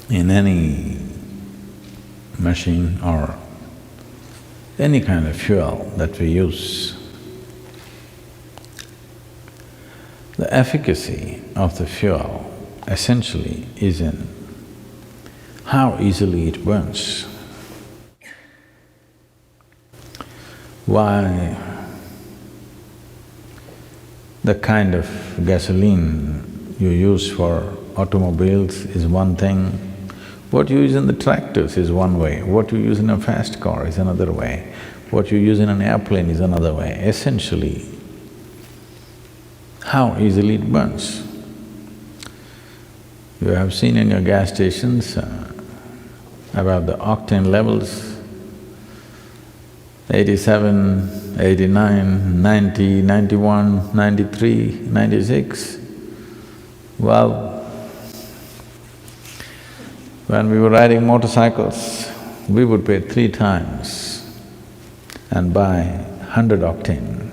in any machine or any kind of fuel that we use, the efficacy of the fuel essentially is in how easily it burns. Why the kind of gasoline you use for automobiles is one thing, what you use in the tractors is one way, what you use in a fast car is another way, what you use in an airplane is another way. Essentially, how easily it burns. You have seen in your gas stations about the octane levels, 87, 89, 90, 91, 93, 96. Well, when we were riding motorcycles, we would pay 3 times and buy 100 octane,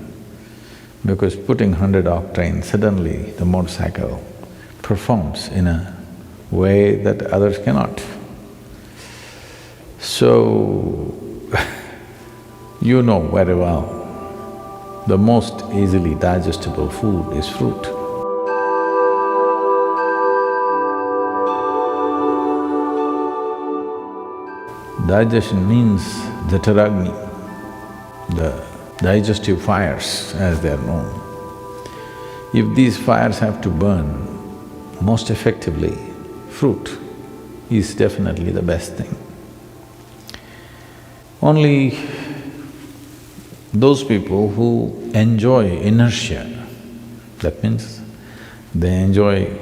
because putting 100 octane, suddenly the motorcycle performs in a way that others cannot. So, you know very well, the most easily digestible food is fruit. Digestion means the Jataragni, the digestive fires as they are known. If these fires have to burn most effectively, fruit is definitely the best thing. Only those people who enjoy inertia, that means they enjoy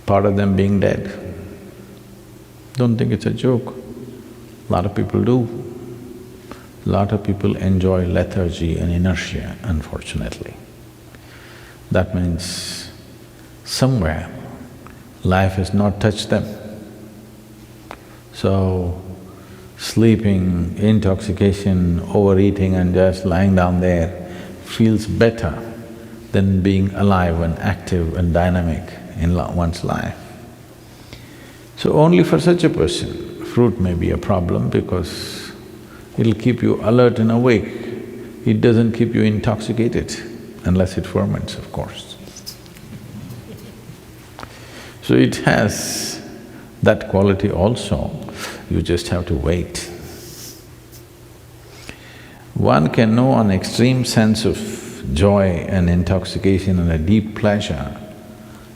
part of them being dead. Don't think it's a joke. A lot of people do. A lot of people enjoy lethargy and inertia, unfortunately. That means somewhere life has not touched them. So, sleeping, intoxication, overeating and just lying down there feels better than being alive and active and dynamic in one's life. So only for such a person, fruit may be a problem because it'll keep you alert and awake. It doesn't keep you intoxicated, unless it ferments, of course. So it has that quality also, you just have to wait. One can know an extreme sense of joy and intoxication and a deep pleasure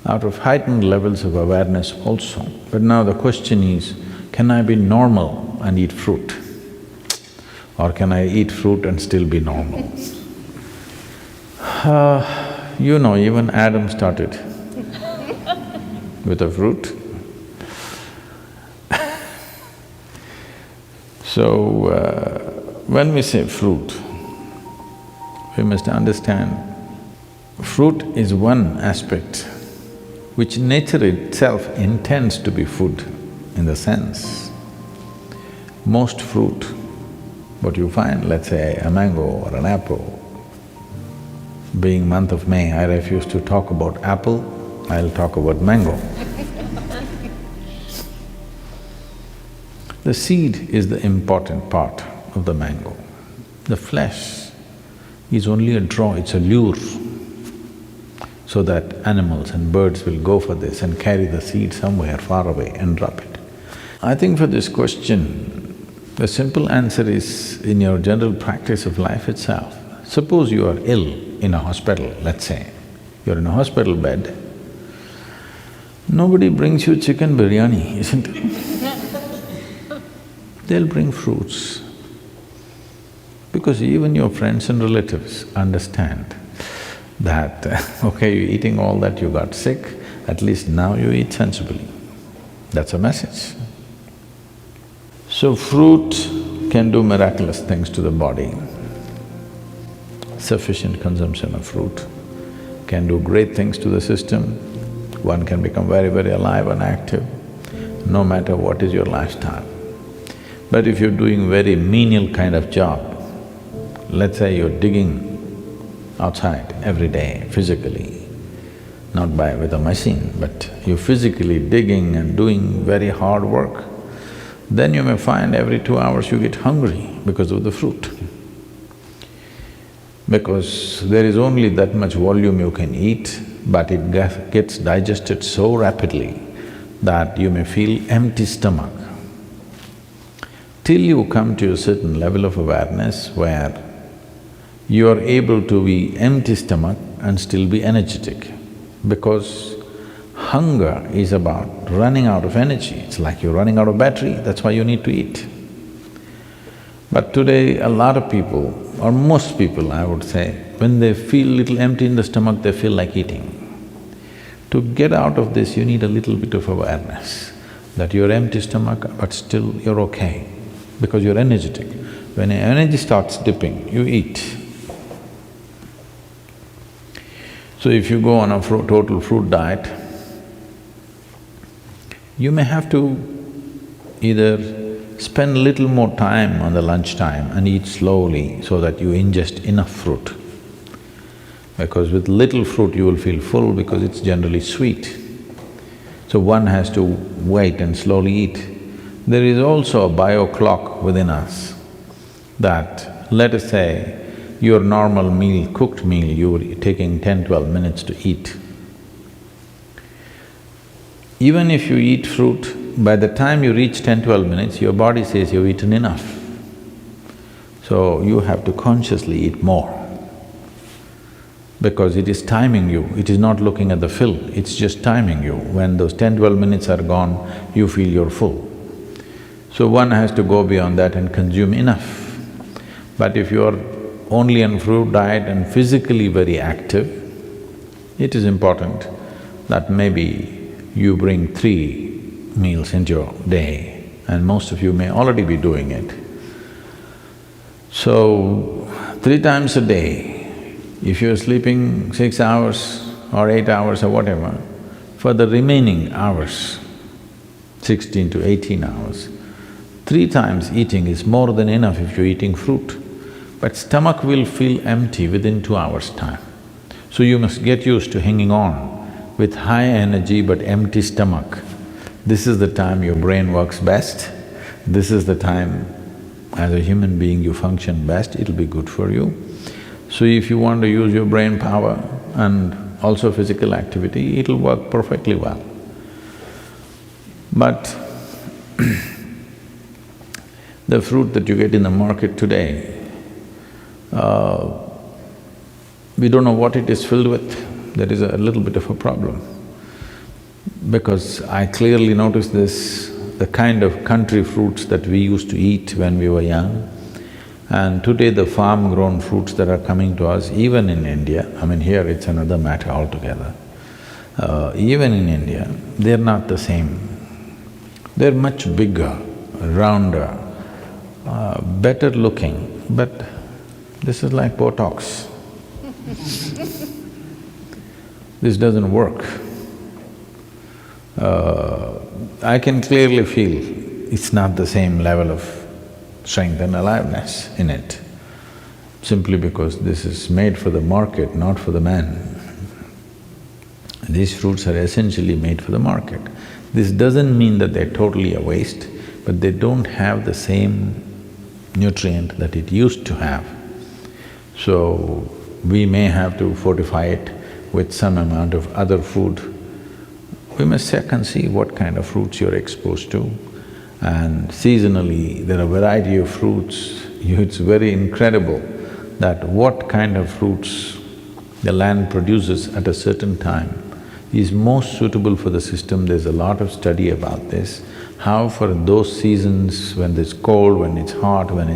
out of heightened levels of awareness also. But now the question is, can I be normal and eat fruit? Or can I eat fruit and still be normal? You know, even Adam started with a fruit. So, when we say fruit, we must understand fruit is one aspect which nature itself intends to be food, in the sense, most fruit, what you find, let's say a mango or an apple, being month of May, I refuse to talk about apple, I'll talk about mango. The seed is the important part of the mango. The flesh is only a draw, it's a lure, so that animals and birds will go for this and carry the seed somewhere far away and drop it. I think for this question, the simple answer is in your general practice of life itself. Suppose you are ill in a hospital, let's say, you're in a hospital bed, nobody brings you chicken biryani, isn't it? They'll bring fruits. Because even your friends and relatives understand that, okay, you're eating all that, you got sick, at least now you eat sensibly. That's a message. So fruit can do miraculous things to the body. Sufficient consumption of fruit can do great things to the system. One can become very, very alive and active, no matter what is your lifestyle. But if you're doing very menial kind of job, let's say you're digging outside every day physically, with a machine, but you're physically digging and doing very hard work, then you may find every 2 hours you get hungry because of the fruit. Because there is only that much volume you can eat, but it gets digested so rapidly that you may feel empty stomach. Till you come to a certain level of awareness where you are able to be empty stomach and still be energetic. Because hunger is about running out of energy, it's like you're running out of battery, that's why you need to eat. But today, a lot of people, or most people I would say, when they feel little empty in the stomach, they feel like eating. To get out of this, you need a little bit of awareness that you're empty stomach, but still you're okay, because you're energetic. When your energy starts dipping, you eat. So if you go on a total fruit diet, you may have to either spend a little more time on the lunchtime and eat slowly so that you ingest enough fruit. Because with little fruit you will feel full because it's generally sweet. So one has to wait and slowly eat. There is also a bio clock within us that, let us say, your normal meal, cooked meal, you're taking 10-12 minutes to eat. Even if you eat fruit, by the time you reach 10-12 minutes, your body says you've eaten enough. So you have to consciously eat more because it is timing you, it is not looking at the fill, it's just timing you. When those 10-12 minutes are gone, you feel you're full. So one has to go beyond that and consume enough. But if you're only on fruit diet and physically very active, it is important that maybe you bring 3 meals into your day, and most of you may already be doing it. So, 3 times a day, if you're sleeping 6 hours or 8 hours or whatever, for the remaining hours, 16 to 18 hours, 3 times eating is more than enough if you're eating fruit. But stomach will feel empty within 2 hours' time. So you must get used to hanging on with high energy but empty stomach. This is the time your brain works best, this is the time as a human being you function best, it'll be good for you. So if you want to use your brain power and also physical activity, it'll work perfectly well. But the fruit that you get in the market today, we don't know what it is filled with, there is a little bit of a problem. Because I clearly noticed this, the kind of country fruits that we used to eat when we were young, and today the farm-grown fruits that are coming to us, even in India, I mean here it's another matter altogether, even in India, they're not the same. They're much bigger, rounder, better looking, but this is like Botox. This doesn't work. I can clearly feel it's not the same level of strength and aliveness in it, simply because this is made for the market, not for the man. These fruits are essentially made for the market. This doesn't mean that they're totally a waste, but they don't have the same nutrient that it used to have. So, we may have to fortify it with some amount of other food. We must check and see what kind of fruits you're exposed to. And seasonally, there are a variety of fruits. It's very incredible that what kind of fruits the land produces at a certain time is most suitable for the system. There's a lot of study about this, how for those seasons when it's cold, when it's hot, when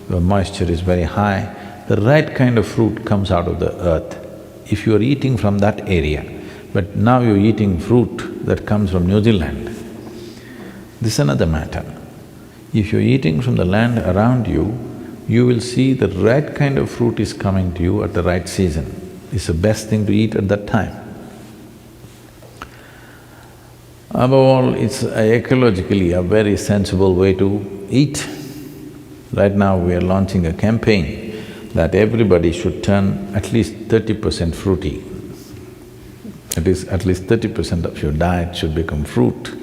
the moisture is very high, the right kind of fruit comes out of the earth. If you're eating from that area, but now you're eating fruit that comes from New Zealand, this is another matter. If you're eating from the land around you, you will see the right kind of fruit is coming to you at the right season. It's the best thing to eat at that time. Above all, it's ecologically a very sensible way to eat. Right now we are launching a campaign that everybody should turn at least 30% fruity. at least 30% of your diet should become fruit.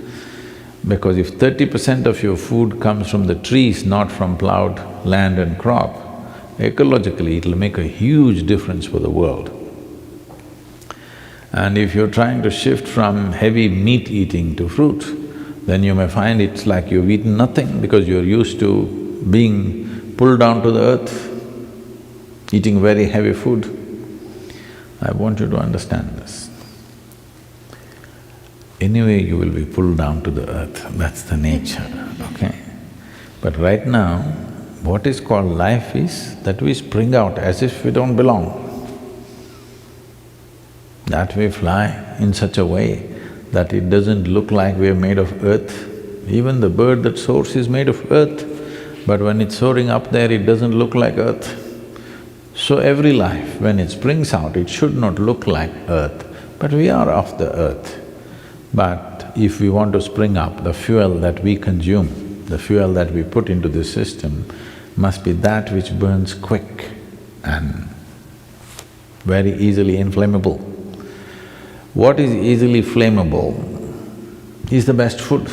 Because if 30% of your food comes from the trees, not from plowed land and crop, ecologically it'll make a huge difference for the world. And if you're trying to shift from heavy meat eating to fruit, then you may find it's like you've eaten nothing because you're used to being pulled down to the earth, eating very heavy food. I want you to understand this. Anyway, you will be pulled down to the earth, that's the nature, okay? But right now, what is called life is that we spring out as if we don't belong. That we fly in such a way that it doesn't look like we're made of earth. Even the bird that soars is made of earth, but when it's soaring up there, it doesn't look like earth. So every life, when it springs out, it should not look like earth, but we are of the earth. But if we want to spring up, the fuel that we consume, the fuel that we put into this system must be that which burns quick and very easily inflammable. What is easily flammable is the best food.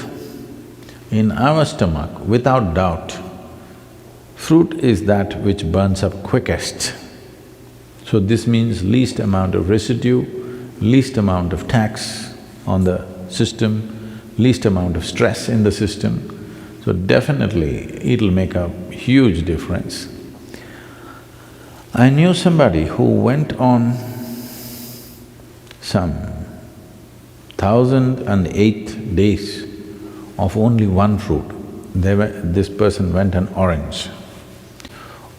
In our stomach, without doubt, fruit is that which burns up quickest. So this means least amount of residue, least amount of tax on the system, least amount of stress in the system. So definitely it'll make a huge difference. I knew somebody who went on some 1,008 days of only one fruit. This person went on orange.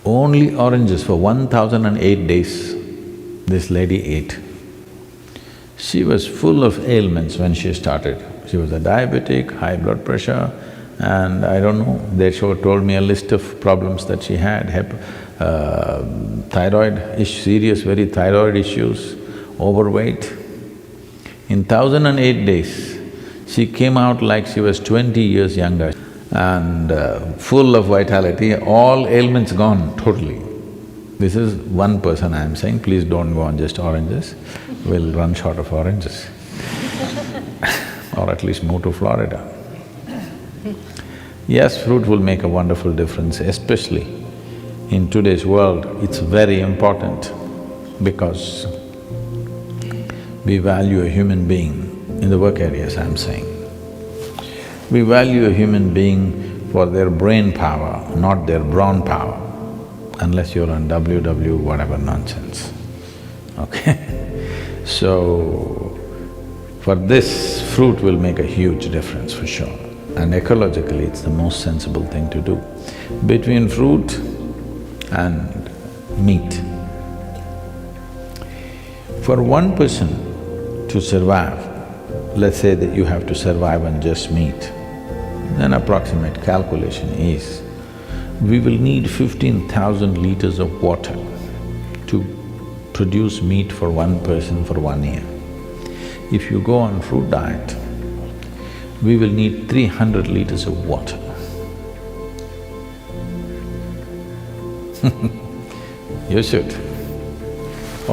Only oranges for 1,008 days this lady ate. She was full of ailments when she started. She was a diabetic, high blood pressure, and I don't know, they told me a list of problems that she had, serious very thyroid issues, overweight. In 1,008 days, she came out like she was 20 years younger and full of vitality, all ailments gone totally. This is one person I'm saying, please don't go on just oranges, we'll run short of oranges or at least move to Florida. Yes, fruit will make a wonderful difference, especially in today's world, it's very important because we value a human being, in the work areas I'm saying. We value a human being for their brain power, not their brawn power, unless you're on WW whatever nonsense, okay? So, for this, fruit will make a huge difference for sure. And ecologically, it's the most sensible thing to do. Between fruit and meat, for one person to survive, let's say that you have to survive on just meat, then approximate calculation is, we will need 15,000 liters of water to produce meat for one person for 1 year. If you go on fruit diet, we will need 300 liters of water. You should.